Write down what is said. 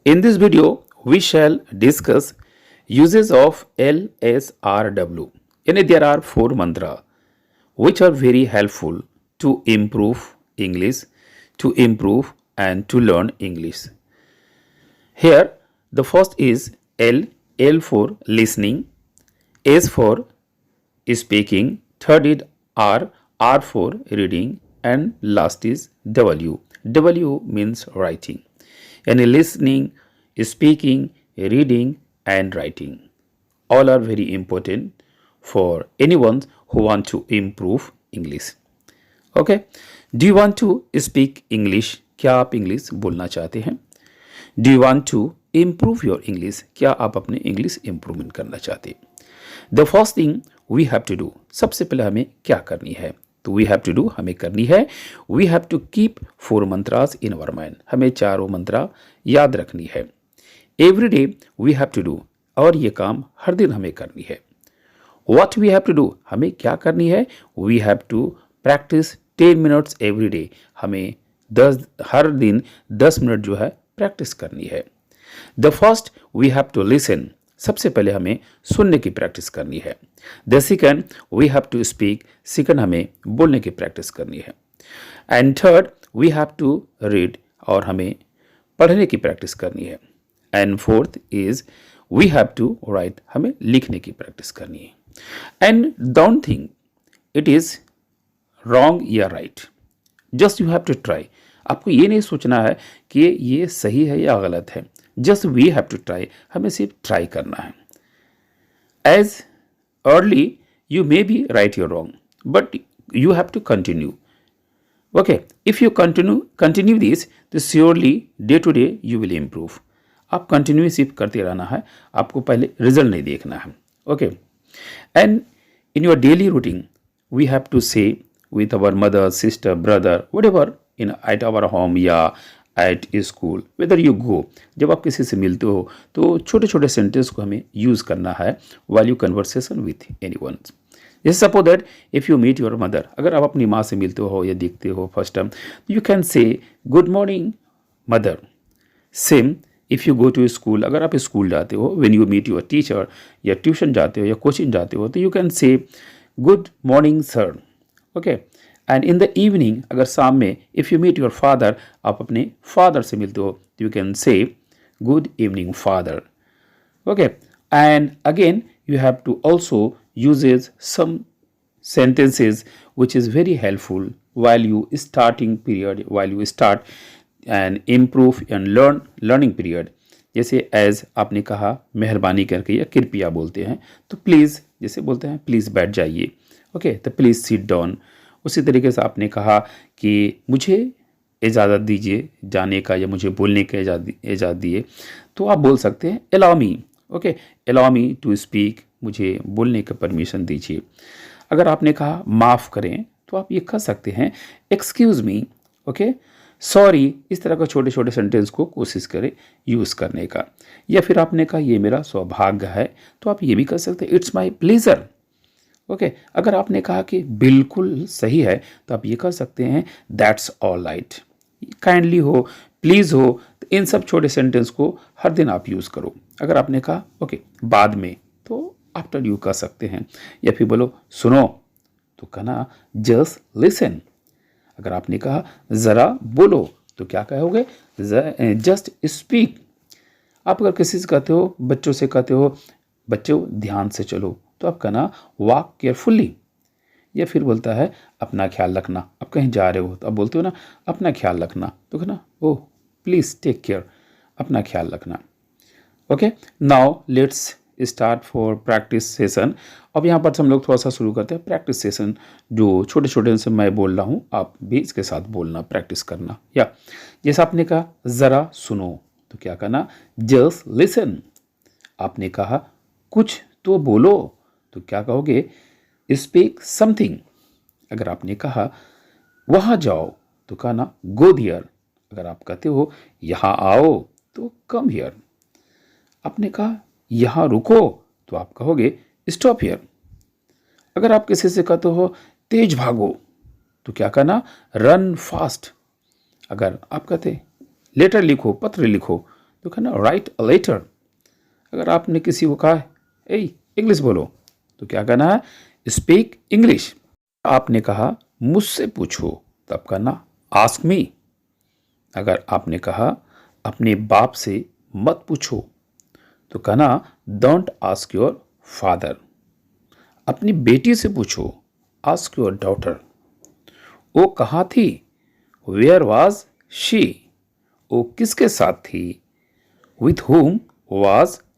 In this video, we shall discuss uses of LSRW. In it, there are 4 mantras which are very helpful to improve English, to improve and to learn English. Here, the first is L. L for listening, S for speaking, third is R. R for reading, and last is W. W means writing. And listening, speaking, reading, and writing. All are very important for anyone who want to improve English. Okay. Do you want to speak English? क्या आप English बोलना चाहते हैं? Do you want to improve your English? क्या आप अपने English improvement करना चाहते हैं? The first thing we have to do, सबसे पहले हमें क्या करनी है? तो we have to do, हमें करनी है, we have to keep 4 mantras in our mind. हमें चारों मंत्रा याद रखनी है. Every day we have to do, और ये काम हर दिन हमें करनी है. What we have to do, हमें क्या करनी है? We have to practice 10 minutes every day. हमें हर दिन 10 मिनट जो है प्रैक्टिस करनी है. The first we have to listen. सबसे पहले हमें सुनने की प्रैक्टिस करनी है. The second we have to speak. Second हमें बोलने की प्रैक्टिस करनी है. And third we have to read. और हमें पढ़ने की प्रैक्टिस करनी है. And fourth is we have to write. हमें लिखने की प्रैक्टिस करनी है. And don't think it is wrong या right. Just you have to try. आपको ये नहीं सोचना है कि ये सही है या गलत है. Just we have to try. हमें सिर्फ ट्राई करना है. As early you may be right or wrong, but you have to continue. Okay, if you continue this, तो surely day to day you will improve. आप continue सिर्फ करते रहना है, आपको पहले रिजल्ट नहीं देखना है. Okay, and in your daily routine we have to say with our mother, sister, brother, whatever at our home या at school, whether you go, जब आप किसी से मिलते हो तो छोटे छोटे सेंटेंस को हमें यूज़ करना है while you conversation with anyone. जैसे suppose that if you meet your mother, अगर आप अपनी माँ से मिलते हो या देखते हो first time, you can say good morning mother. Same if you go to school, अगर आप स्कूल जाते हो, when you meet your teacher या ट्यूशन जाते हो या कोचिंग जाते हो, तो you can say good morning sir. Okay. And in the evening, अगर शाम में if you meet your father, आप अपने फादर से मिलते हो, तो you can say good evening father. Okay. And again you have to also uses some sentences which is very helpful while you starting period, while you start and improve and learning period. जैसे as आपने कहा मेहरबानी करके या कृपया बोलते हैं, तो प्लीज़ जैसे बोलते हैं प्लीज़ बैठ जाइए. ओके, तो प्लीज़ सिट डाउन. उसी तरीके से आपने कहा कि मुझे इजाज़त दीजिए जाने का या मुझे बोलने का इजाज़त दिए, तो आप बोल सकते हैं allow me. Okay, allow me to speak, मुझे बोलने का परमिशन दीजिए. अगर आपने कहा माफ़ करें, तो आप ये कह सकते हैं एक्सक्यूज़ मी. Okay, sorry. इस तरह का छोटे छोटे सेंटेंस को कोशिश करें यूज़ करने का. या फिर आपने कहा ये मेरा सौभाग्य है, तो आप ये भी कह सकते हैं इट्स माई प्लेजर. ओके. अगर आपने कहा कि बिल्कुल सही है, तो आप ये कह सकते हैं दैट्स ऑल राइट. काइंडली हो, प्लीज़ हो, तो इन सब छोटे सेंटेंस को हर दिन आप यूज़ करो. अगर आपने कहा ओके बाद में, तो आफ्टर यू कह सकते हैं. या फिर बोलो सुनो, तो कहना जस्ट लिसन. अगर आपने कहा ज़रा बोलो, तो क्या कहोगे जस्ट स्पीक. आप अगर किसी से कहते हो, बच्चों से कहते हो बच्चों ध्यान से चलो, तो आप कहना वॉक केयरफुली. या फिर बोलता है अपना ख्याल रखना. आप कहीं जा रहे हो तो आप बोलते हो ना अपना ख्याल रखना, तो कहना ओह प्लीज़ टेक केयर, अपना ख्याल रखना. Okay, now let's start for practice session. अब यहाँ पर हम लोग थोड़ा सा शुरू करते हैं प्रैक्टिस सेशन. जो छोटे छोटे से मैं बोल रहा हूँ, आप भी इसके साथ बोलना, प्रैक्टिस करना. या जैसा आपने कहा ज़रा सुनो, तो क्या कहना जस्ट लिसन. आपने कहा कुछ तो बोलो, तो क्या कहोगे स्पीक समथिंग. अगर आपने कहा वहाँ जाओ, तो कहना गो हियर. अगर आप कहते हो यहाँ आओ, तो कम हियर. आपने कहा यहाँ रुको, तो आप कहोगे स्टॉप हियर. अगर आप किसी से कहते हो तेज भागो, तो क्या कहना रन फास्ट. अगर आप कहते लेटर लिखो, पत्र लिखो, तो कहना राइट अ लेटर। अगर आपने किसी को कहा ए इंग्लिश बोलो तो क्या कहना है, स्पीक इंग्लिश। आपने कहा मुझसे पूछो, तब कहना आस्क मी। अगर आपने कहा अपने बाप से मत पूछो तो कहना डोंट आस्क योर फादर। अपनी बेटी से पूछो, आस्क योर डॉटर। वो कहाँ थी, वेयर वॉज शी। वो किसके साथ थी, विथ हुम वॉज